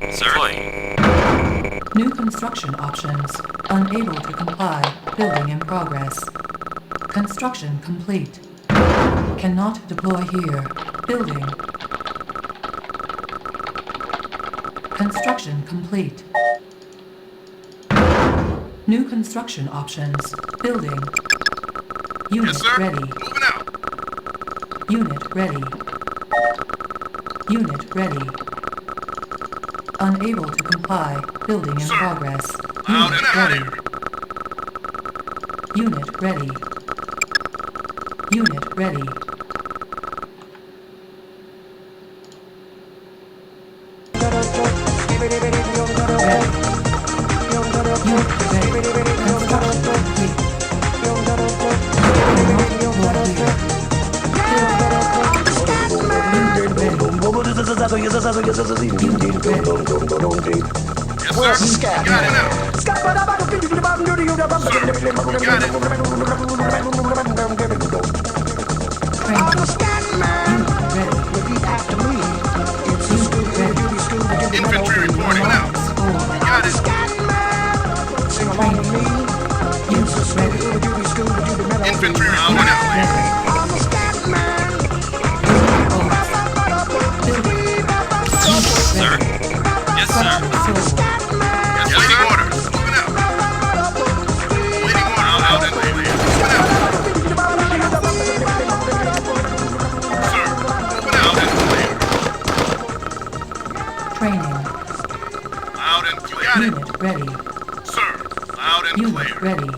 Certainly. New construction options. Unable to comply. Building in progress. Construction complete. Cannot deploy here. Building. Construction complete. New construction options. Building. Unit yes, sir. ready. Moving out. Unit ready. Unit ready. Unable to comply. Building in Sir. progress. Out Unit and out ready. here. Unit ready. Unit ready. Yes, sir. Got it now. Sir, got it. Infantry reporting now. Got it. Infantry reporting out. Sir. Yes, sir. Yes, waiting orders. Moving out. Waiting orders. Out and clear. Moving out. Sir, moving out and clear. Training. Loud and clear. Got it. Unit ready. Sir, loud and Unit clear. ready.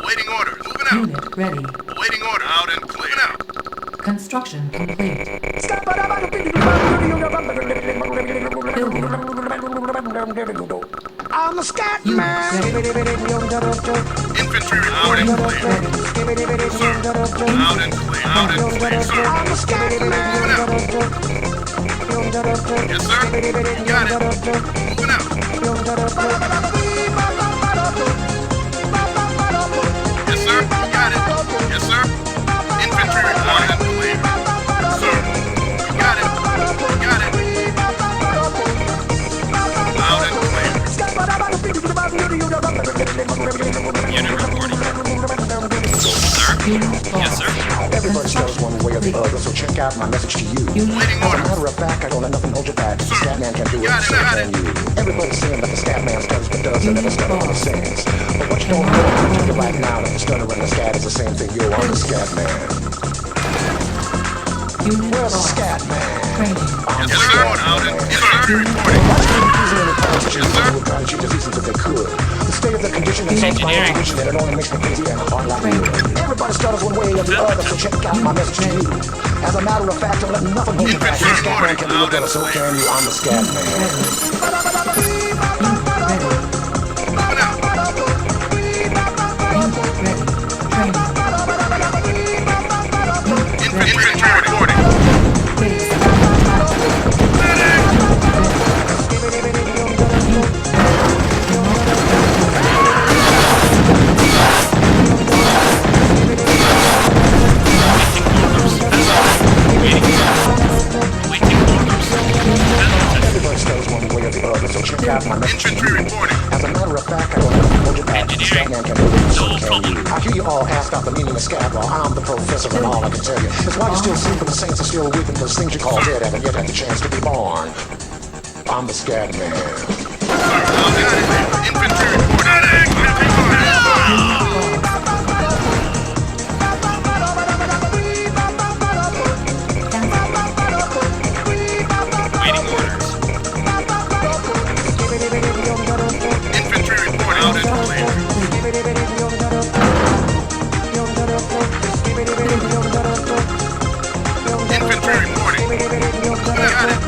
Awaiting orders. Moving out. Unit ready. Awaiting order. Loud and clear. Moving out. Construction complete. Building. I'm a scat Unit man. ready. Infantry reporting clear. Sir, loud and clear. Loud and clear. Sir, I'm a scat man. moving out. Yes, sir. Got it. Moving out. Yes, sir. Got it. Yes, sir. Infantry reporting clear. Sir, got it. Got it. Loud and clear. Unit reporting. Sir. Yes, sir. Everybody spells one way or the other, so check out my message to you. Waiting As a orders. matter of fact, I don't let nothing hold you back. The Scatman can do it, Got it, so got can it. you. Everybody's saying that the Scatman stutters but does and never stutter when he sings. But what you don't know, I'm telling you right now that the stutter and the scat is the same thing. Yo, I'm the Scatman. Unit Where's the lost. Scatman? Training. I'm Yes, the sir. Scatman. Loud and infantry reporting. Yes, sir. Who would try to cheat as easy as they could. The state of the condition and sense my Engineering. intuition, and it only makes me crazy and hard like you. Everybody stutters one way or the other, so check out my message to you. As a matter of fact, don't let nothing hold you back. The Scatman can do it better, so can you. I'm the Scatman. Moving out. Infantry reporting. Everybody stutters one way or the other, so check out my message to Infantry you. reporting. As a matter of fact, I don't let nothing hold you back. The Engineering. Scatman can do it, so No can problem. you. I hear you all ask out the meaning of scat. Well, I'm the professor, and all I can tell you is why you still sleeping, the saints are still weeping, those things you call dead haven't yet had the chance to be born. I'm the Scatman. Loud and clear. Infantry Waiting orders. Infantry reporting. Loud and clear. Infantry reporting. Got it.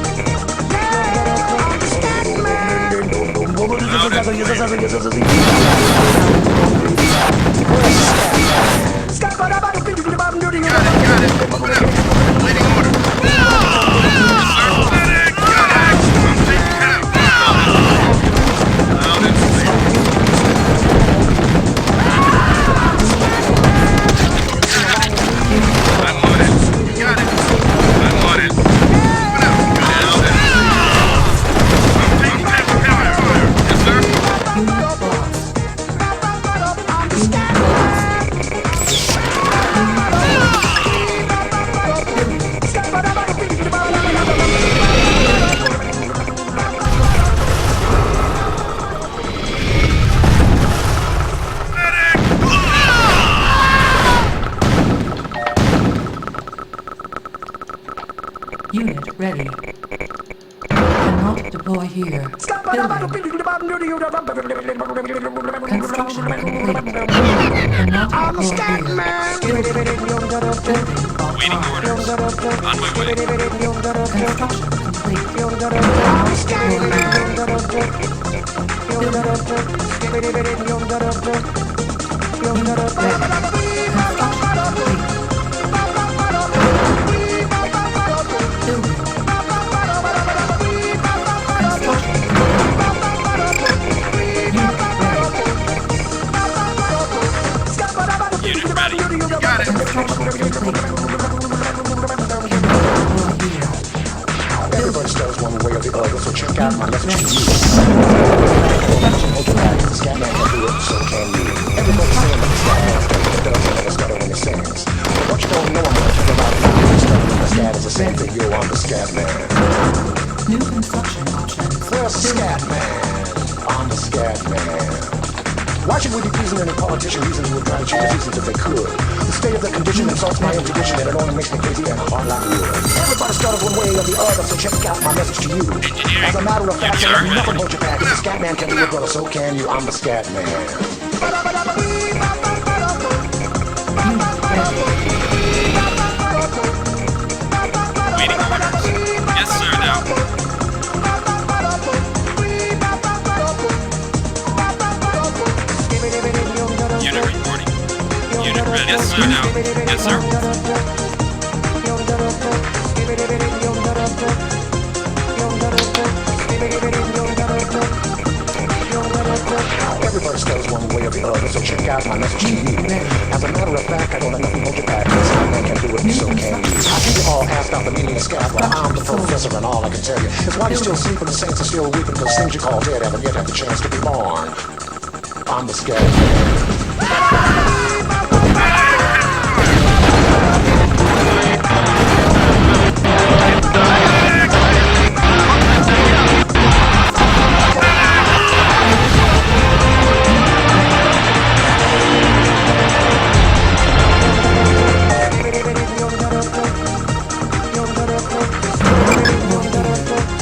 Loud and clear. Got it. Moving out. Waiting order. Yes, sir. Got it. I'm taking it out. Loud and clear. I'm on it. Got it. I'm on it. Moving out. Loud and clear. I'm taking Unit ready. Cannot deploy here. Building. Construction complete. Cannot I'm a deploy scat here. man. Building. Building Waiting offline. orders. On my way. Construction complete. I'm a scat Deploy man. here. Building. Unit ready. Construction complete. Building. Construction complete. Unit ready. Unit ready. You got it. Construction complete. Cannot deploy here. Everybody stutters one way or the other, so check out my message to you. The scat man can do it, so can you. Everybody's saying that the scat man stutters, but doesn't never stutter when he sings. But what you don't know, I'm gonna tell you about now. The stutter and the scat is the same thing. Yo, I'm the scat man. New construction options. Where's the scat man? I'm the scat man. Why should we be pleasing any politician? Reasons would try to change the seasons if they could. The state of the condition insults my intuition, and it only makes me crazy and hard like wood. Everybody stutters one way or the other, so check out my message to you. As a matter of fact, Engineering. let nothing hold you back. The scat man can do it, brother, so can you. I'm the scat man. Unit ready. Waiting orders. Yes, sir, now. Unit reporting. Unit ready. Yes, sir, now. Yes, sir. Everybody stutters one way or the other, so check out my message to you. As a matter of fact, I don't let nothing hold you back. The scat man can do it, so can you. I think you all asked out the meaning of scat. Well, I'm the professor, and all I can tell you is why you still sleeping, the saints are still weeping, because things you call dead haven't yet had the chance to be born. I'm the scat man.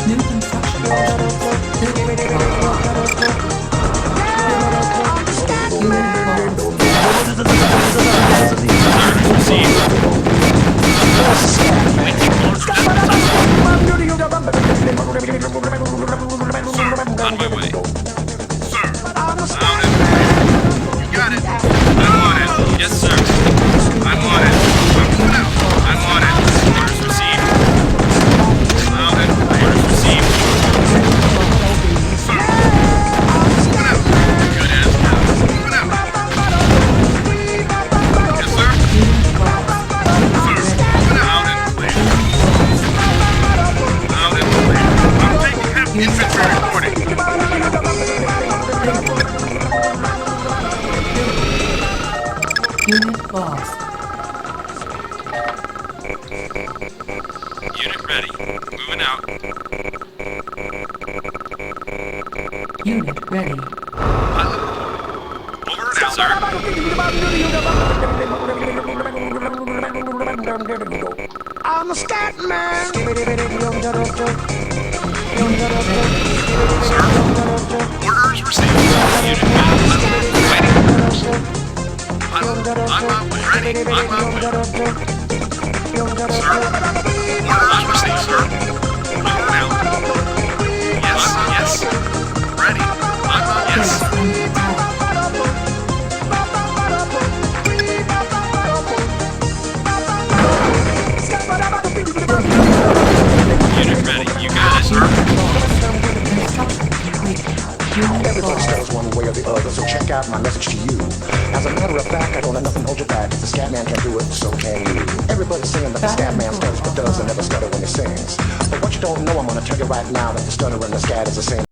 New construction options. Building offline. Unit lost. Received. On my way. Sir. Out it. You got it. I'm on it. Yes, sir. I'm on it. I'm moving out. I'm on it. Orders received. Out it. Orders received. Sir. Moving out. Good as well. Moving out. Yes, sir. Sir. Moving out. Out and clear. Out and clear. I'm taking heavy infantry reporting. Unit lost. Unit ready. Moving out. Unit ready. Over and Yes, out. sir. I'm a scat man. Orders received. Unit ready. Waiting orders. I'm on way. Ready. On my way. Sir. Orders received, sir. Over and out. Yes. Yes. Ready. I'm on. Yes. Under attack. Unit ready. You got it, sir. Construction complete. Unit Everybody lost. stutters one way or the other, so check out my message to you. As a matter of fact, I don't let nothing hold you back. If the scat man can do it, so can you. Everybody's saying that the scat man stutters but doesn't never stutter when he sings. But what you don't know, I'm gonna tell you right now that the stutter and the scat is the same.